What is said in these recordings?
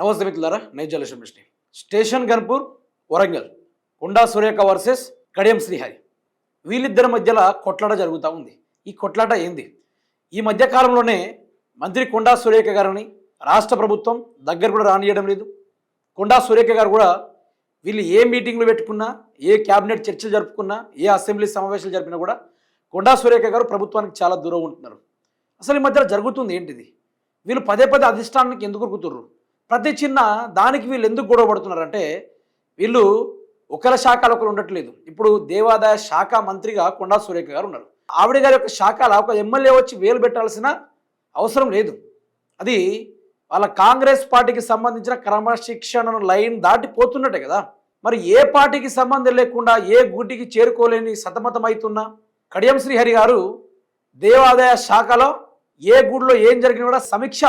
నమస్తే మిత్రులారా, నేను జలేశం misty. Station Ghanpur Warangal Konda Surekha versus Kadiyam Srihari వీళ్ళిద్దరి మధ్యలో కొట్లాట జరుగుతూ ఉంది. ఈ కొట్లాట ఏంది? ఈ మధ్య కాలంలోనే మంత్రి కొండా సురేఖ గారిని రాష్ట్ర ప్రభుత్వం దగ్గర కూడా రానియడం లేదు. కొండా సురేఖ గారు కూడా వీళ్ళు ఏ మీటింగ్లు పెట్టుకున్నా, ఏ క్యాబినెట్ చర్చలు జరుపుకున్నా, ఏ అసెంబ్లీ సమావేశాలు జరిపినా కూడా కొండా సురేఖ గారు ప్రభుత్వానికి చాలా దూరం ఉంటున్నారు. అసలు ఈ మధ్యలో జరుగుతుంది ఏంటిది? వీళ్ళు పదే పదే అధిష్టానానికి ఎందుకు ఉరుకుతుర్రు? ప్రతి చిన్న దానికి వీళ్ళు ఎందుకు గొడవ పడుతున్నారంటే, వీళ్ళు ఒకరి శాఖలో ఒకరు ఉండట్లేదు. ఇప్పుడు దేవాదాయ శాఖ మంత్రిగా కొండా సురేఖ గారు ఉన్నారు. ఆవిడ గారి యొక్క శాఖలో ఒక ఎమ్మెల్యే వచ్చి వేలు పెట్టాల్సిన అవసరం లేదు. అది వాళ్ళ కాంగ్రెస్ పార్టీకి సంబంధించిన క్రమశిక్షణ లైన్ దాటిపోతున్నట్టే కదా. మరి ఏ పార్టీకి సంబంధం లేకుండా ఏ గుడ్డికి చేరుకోలేని సతమతమవుతున్నా కడియం శ్రీహరి గారు దేవాదాయ శాఖలో ఏ గుడిలో ఏం జరిగినా కూడా సమీక్ష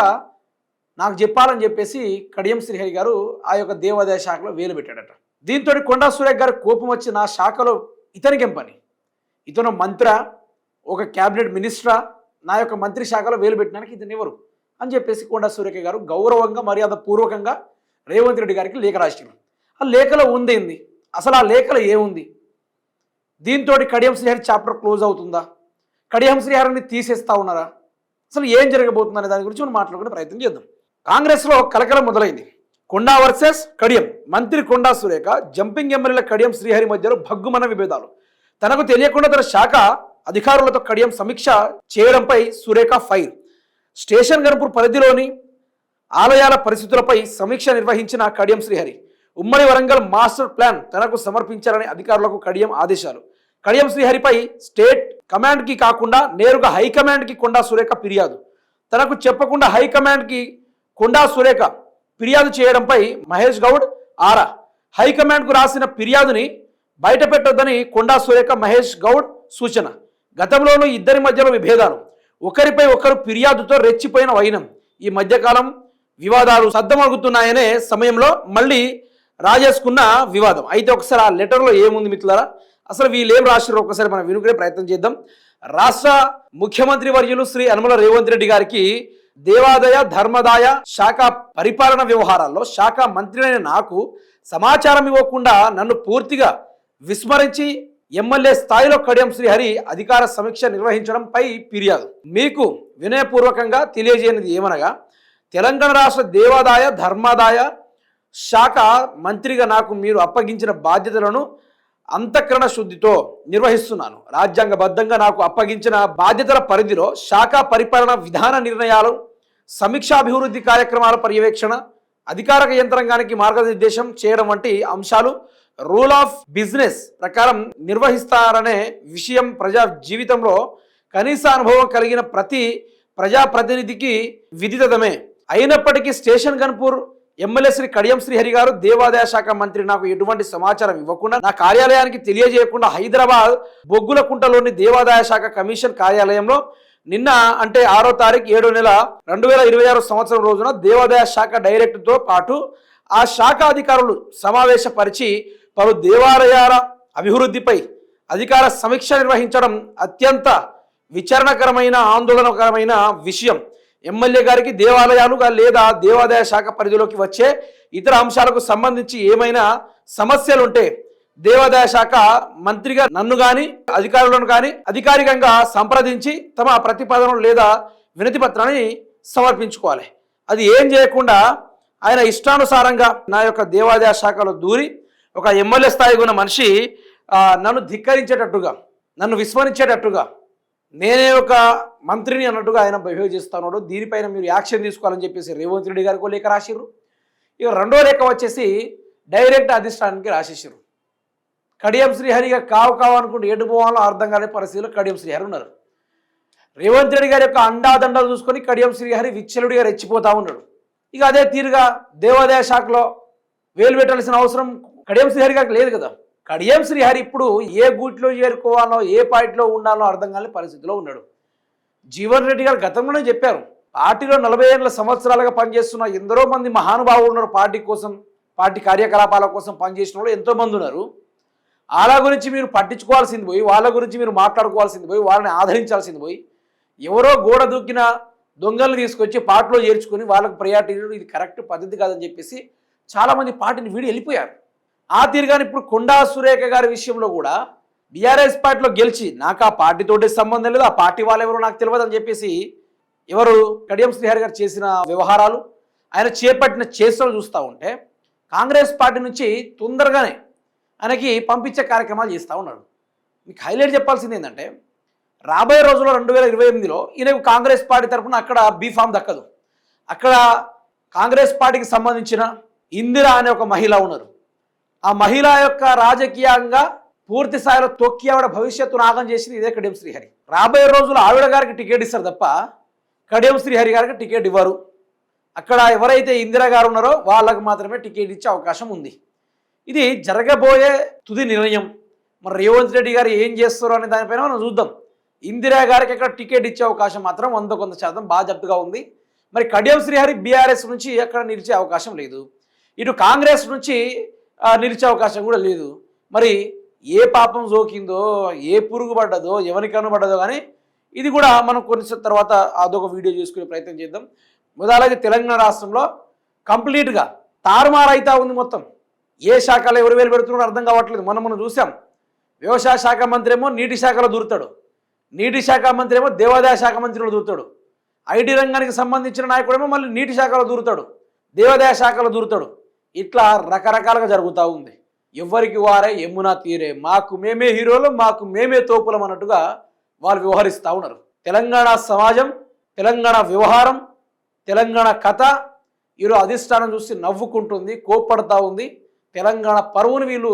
నాకు చెప్పాలని చెప్పేసి కడియం శ్రీహరి గారు ఆ యొక్క దేవాదాయ శాఖలో వేలు పెట్టాడట. దీంతో కొండా సురేఖ గారు కోపం వచ్చి, నా శాఖలో ఇతనికేం పని, ఇతను మంత్రా, ఒక క్యాబినెట్ మినిస్టరా, నా యొక్క మంత్రి శాఖలో వేలు పెట్టడానికి ఇతను ఎవరు అని చెప్పేసి కొండా సురేఖ గారు గౌరవంగా మర్యాద పూర్వకంగా రేవంత్ రెడ్డి గారికి లేఖ రాసినారు. ఆ లేఖలో ఉందేంది? అసలు ఆ లేఖలో ఏముంది? దీంతో కడియం శ్రీహరి చాప్టర్ క్లోజ్ అవుతుందా? కడియం శ్రీహరిని తీసేస్తా ఉన్నారా? అసలు ఏం జరగబోతుంది అనే దాని గురించి మనం మాట్లాడుకునే ప్రయత్నం చేద్దాం. కాంగ్రెస్లో కలకలం మొదలైంది. కొండా వర్సెస్ కడియం. మంత్రి కొండా సురేఖ జంపింగ్ ఎమ్మెల్యేల కడియం శ్రీహరి మధ్యలో భగ్గుమన విభేదాలు. తనకు తెలియకుండా తన శాఖ అధికారులతో కడియం సమీక్ష చేయడంపై సురేఖ ఫైర్. స్టేషన్ గన్పూర్ పరిధిలోని ఆలయాల పరిస్థితులపై సమీక్ష నిర్వహించిన కడియం శ్రీహరి ఉమ్మడి వరంగల్ మాస్టర్ ప్లాన్ తనకు సమర్పించాలని అధికారులకు కడియం ఆదేశాలు. కడియం శ్రీహరిపై స్టేట్ కమాండ్కి కాకుండా నేరుగా హైకమాండ్కి కొండా సురేఖ ఫిర్యాదు. తనకు చెప్పకుండా హైకమాండ్కి కొండా సురేఖ ఫిర్యాదు చేయడంపై మహేష్ గౌడ్ ఆరా. హైకమాండ్కు రాసిన ఫిర్యాదుని బయట పెట్టొద్దని కొండా సురేఖ మహేష్ గౌడ్ సూచన. గతంలోనూ ఇద్దరి మధ్యలో విభేదాలు, ఒకరిపై ఒకరు ఫిర్యాదుతో రెచ్చిపోయిన వైనం. ఈ మధ్యకాలం వివాదాలు సద్దమగుతున్నాయనే సమయంలో మళ్ళీ రాజేసుకున్న వివాదం. అయితే ఒకసారి ఆ లెటర్లో ఏముంది మిత్రులారా, అసలు వీళ్ళు ఏం రాశారో ఒకసారి మనం వినుకునే ప్రయత్నం చేద్దాం. రాష్ట్ర ముఖ్యమంత్రి వర్యులు శ్రీ యనమల రేవంత్ రెడ్డి గారికి దేవాదాయ ధర్మదాయ శాఖ పరిపాలన వ్యవహారాల్లో శాఖ మంత్రినైన నాకు సమాచారం ఇవ్వకుండా నన్ను పూర్తిగా విస్మరించి ఎమ్మెల్యే స్థాయిలో కడియం శ్రీహరి అధికార సమీక్ష నిర్వహించడంపై ఫిర్యాదు. మీకు వినయపూర్వకంగా తెలియజేయనిది ఏమనగా, తెలంగాణ రాష్ట్ర దేవాదాయ ధర్మాదాయ శాఖ మంత్రిగా నాకు మీరు అప్పగించిన బాధ్యతలను అంతఃకరణ శుద్ధితో నిర్వహిస్తున్నాను. రాజ్యాంగబద్ధంగా నాకు అప్పగించిన బాధ్యతల పరిధిలో శాఖ పరిపాలన విధాన నిర్ణయాలు, సమీక్షాభివృద్ధి కార్యక్రమాల పర్యవేక్షణ, అధికారిక యంత్రాంగానికి మార్గనిర్దేశం చేయడం వంటి అంశాలు రూల్ ఆఫ్ బిజినెస్ ప్రకారం నిర్వహిస్తారనే విషయం ప్రజా జీవితంలో కనీస అనుభవం కలిగిన ప్రతి ప్రజాప్రతినిధికి విదితమే. అయినప్పటికీ స్టేషన్ గన్పూర్ ఎమ్మెల్యే శ్రీ కడియం శ్రీహరి గారు దేవాదాయ శాఖ మంత్రి నాకు ఎటువంటి సమాచారం ఇవ్వకుండా, నా కార్యాలయానికి తెలియజేయకుండా హైదరాబాద్ బొగ్గులకుంటలోని దేవాదాయ శాఖ కమిషన్ కార్యాలయంలో నిన్న అంటే 6వ తారీఖు 7వ నెల 2026 సంవత్సరం రోజున దేవాదాయ శాఖ డైరెక్టర్తో పాటు ఆ శాఖ అధికారులు సమావేశపరిచి పలు దేవాలయాల అభివృద్ధిపై అధికార సమీక్ష నిర్వహించడం అత్యంత విచారణకరమైన ఆందోళనకరమైన విషయం. ఎమ్మెల్యే గారికి దేవాలయాలు లేదా దేవాదాయ శాఖ పరిధిలోకి వచ్చే ఇతర అంశాలకు సంబంధించి ఏమైనా సమస్యలుంటే దేవాదాయ శాఖ మంత్రిగా నన్ను కానీ అధికారులను కానీ అధికారికంగా సంప్రదించి తమ ప్రతిపాదనలు లేదా వినతి పత్రాన్ని సమర్పించుకోవాలి. అది ఏం చేయకుండా ఆయన ఇష్టానుసారంగా నా యొక్క దేవాదాయ శాఖలో దూరి ఒక ఎమ్మెల్యే స్థాయిగా ఉన్న మనిషి నన్ను ధిక్కరించేటట్టుగా, నన్ను విస్మరించేటట్టుగా, నేనే ఒక మంత్రిని అన్నట్టుగా ఆయన బిహేవ్ చేస్తున్నాడు. దీనిపైన మీరు యాక్షన్ తీసుకోవాలని చెప్పేసి రేవంత్ రెడ్డి గారికి లేఖ రాసిర్రు. ఇక రెండో లేఖ వచ్చేసి డైరెక్ట్ అధిష్టానానికి రాసేసారు. కడియం శ్రీహరిగా కావు అనుకుంటే ఎటు పోవాలో అర్థం కాని పరిస్థితిలో కడియం శ్రీహరి ఉన్నారు. రేవంత్ రెడ్డి గారి యొక్క అండాదండాలు చూసుకొని కడియం శ్రీహరి విచ్చలుడిగా రెచ్చిపోతా ఉన్నాడు. ఇక అదే తీరుగా దేవాదాయ శాఖలో వేలు పెట్టాల్సిన అవసరం కడియం శ్రీహరి గారికి లేదు కదా. కడియం శ్రీహరి ఇప్పుడు ఏ గూట్లో చేరుకోవాలో, ఏ పార్టీలో ఉండాలో అర్థం కాని పరిస్థితిలో ఉన్నాడు. జీవన్ రెడ్డి గారు గతంలోనే చెప్పారు, పార్టీలో 40 సంవత్సరాలుగా పనిచేస్తున్న ఎందరో మంది మహానుభావులు ఉన్నారు. పార్టీ కోసం, పార్టీ కార్యకలాపాల కోసం పనిచేసిన వాళ్ళు ఎంతోమంది ఉన్నారు. వాళ్ళ గురించి మీరు పట్టించుకోవాల్సింది పోయి, వాళ్ళ గురించి మీరు మాట్లాడుకోవాల్సింది పోయి, వాళ్ళని ఆదరించాల్సింది పోయి, ఎవరో గోడ దూకిన దొంగల్ని తీసుకొచ్చి పార్టీలో చేర్చుకొని వాళ్ళకు ప్రయారిటీ ఇది కరెక్ట్ పద్ధతి కాదని చెప్పేసి చాలామంది పార్టీని వీడి వెళ్ళిపోయారు. ఆ తీరుగాని ఇప్పుడు కొండా సురేఖ గారి విషయంలో కూడా బీఆర్ఎస్ పార్టీలో గెలిచి నాకు ఆ పార్టీతోటి సంబంధం లేదు, ఆ పార్టీ వాళ్ళు ఎవరో నాకు తెలియదు అని చెప్పేసి ఎవరు కడియం శ్రీహరి గారు చేసిన వ్యవహారాలు, ఆయన చేపట్టిన చేష్టలు చూస్తూ ఉంటే కాంగ్రెస్ పార్టీ నుంచి తొందరగానే ఆయనకి పంపించే కార్యక్రమాలు చేస్తూ ఉన్నాడు. మీకు హైలైట్ చెప్పాల్సింది ఏంటంటే రాబోయే రోజుల్లో 2028లో ఈయనకు కాంగ్రెస్ పార్టీ తరఫున అక్కడ బీఫామ్ దక్కదు. అక్కడ కాంగ్రెస్ పార్టీకి సంబంధించిన ఇందిరా అనే ఒక మహిళ ఉన్నారు. ఆ మహిళ యొక్క రాజకీయంగా పూర్తి స్థాయిలో తొక్కి ఆవిడ భవిష్యత్తు నాగం చేసింది ఇదే కడియం శ్రీహరి. రాబోయే రోజుల్లో ఆవిడ గారికి టికెట్ ఇస్తారు తప్ప కడియం శ్రీహరి గారికి టికెట్ ఇవ్వరు. అక్కడ ఎవరైతే ఇందిరా గారు ఉన్నారో వాళ్ళకు మాత్రమే టికెట్ ఇచ్చే అవకాశం ఉంది. ఇది జరగబోయే తుది నిర్ణయం. మరి రేవంత్ రెడ్డి గారు ఏం చేస్తారో అనే దానిపైన మనం చూద్దాం. ఇందిరా గారికి అక్కడ టికెట్ ఇచ్చే అవకాశం మాత్రం 100% బాధ్యతగా ఉంది. మరి కడియం శ్రీహరి బీఆర్ఎస్ నుంచి అక్కడ నిలిచే అవకాశం లేదు, ఇటు కాంగ్రెస్ నుంచి నిలిచే అవకాశం కూడా లేదు. మరి ఏ పాపం జోకిందో, ఏ పురుగు పడ్డదో, ఎవరికి కనబడ్డదో కానీ ఇది కూడా మనం కొన్ని తర్వాత అదొక వీడియో చేసుకునే ప్రయత్నం చేద్దాం. అలాగే తెలంగాణ రాష్ట్రంలో కంప్లీట్గా తారుమారైతా ఉంది మొత్తం. ఏ శాఖలో ఎవరు వేలు పెడుతున్నారో అర్థం కావట్లేదు. మనం చూసాం, వ్యవసాయ శాఖ మంత్రి ఏమో నీటి శాఖలో దూరుతాడు, నీటి శాఖ మంత్రి ఏమో దేవాదాయ శాఖ మంత్రిలో దూరుతాడు, ఐటీ రంగానికి సంబంధించిన నాయకుడేమో మళ్ళీ నీటి శాఖలో దూరుతాడు, దేవాదాయ శాఖలో దూరుతాడు. ఇట్లా రకరకాలుగా జరుగుతూ ఉంది. ఎవరికి వారే యమునా తీరే, మాకు మేమే హీరోలు, మాకు మేమే తోపులం అన్నట్టుగా వాళ్ళు వ్యవహరిస్తూ ఉన్నారు. తెలంగాణ సమాజం, తెలంగాణ వ్యవహారం, తెలంగాణ కథ ఈరోజు అధిష్టానం చూసి నవ్వుకుంటుంది, కోప్పడతా ఉంది. తెలంగాణ పరువుని వీళ్ళు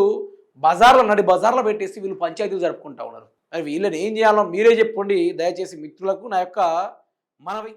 నడి బజార్లో పెట్టేసి వీళ్ళు పంచాయతీలు జరుపుకుంటూ ఉన్నారు. మరి వీళ్ళని ఏం చేయాలో మీరే చెప్పండి దయచేసి మిత్రులకు నా యొక్క మనవి.